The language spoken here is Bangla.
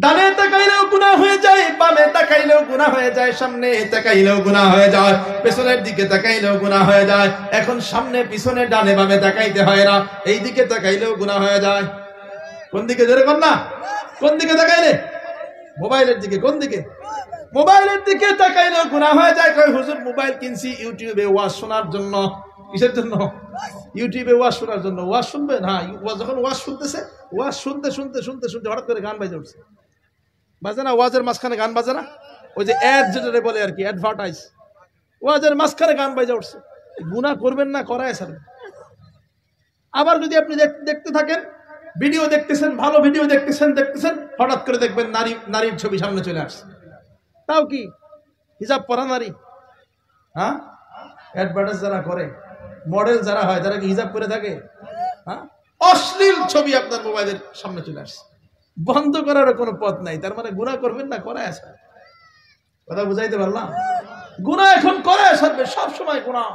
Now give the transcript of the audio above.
ডানে তাকাইলেও গুনাহ হয়ে যায়, বামে তাকাইলেও গুনাহ হয়ে যায়, সামনে তাকাইলেও গুনাহ হয়ে যায়, পেছনের দিকে তাকাইলেও গুনাহ হয়ে যায়। এখন সামনে পিছনে ডানে বামে তাকাইতে হয় না, এই দিকে তাকাইলেও গুনাহ হয়ে যায়। কোন দিকে জোরে কর না, কোন দিকে তাকাইলে? মোবাইলের দিকে। কোন দিকে? মোবাইলের দিকে তাকাইলেও গুনাহ হয়ে যায়। কই হুজুর মোবাইল কিনছি ইউটিউবে ওয়াজ শোনার জন্য। কিসের জন্য? ইউটিউবে ওয়াজ শোনার জন্য। ওয়াজ শুনবেন? হ্যাঁ, যখন ওয়াজ শুনতেছে, ওয়াজ শুনতে শুনতে শুনতে শুনতে হঠাৎ করে গান বাজে উঠছে। বাজে না? ওয়াজের মাঝখানে গান বাজে না? ওই যে অ্যাড যেটা বলে আর কি, অ্যাডভার্টাইজ। ওয়াজের মাঝখানে গান বাজে উঠছে। গুনাহ করবেন না, করায় ছাড়বেন। আবার যদি আপনি দেখতে থাকেন, ভিডিও দেখতেছেন, ভালো ভিডিও দেখতেছেন, হঠাৎ করে দেখবেন নারীর ছবি সামনে চলে আসছে। তাও কি হিজাব পরা নারী? হ্যাঁ, অ্যাডভার্টাইজ যারা করে, মডেল যারা হয়, তারা কি হিজাব করে থাকে? হ্যাঁ, অশ্লীল ছবি আপনার মোবাইলের সামনে চলে আসছে। বন্ধ করার কোনো পথ নাই। তার মানে গুনাহ করবেন না, করায় আসবে। কথা বুঝাইতে পারলাম? গুনাহ এখন করায় আসবে, সব সময় গুনাহ।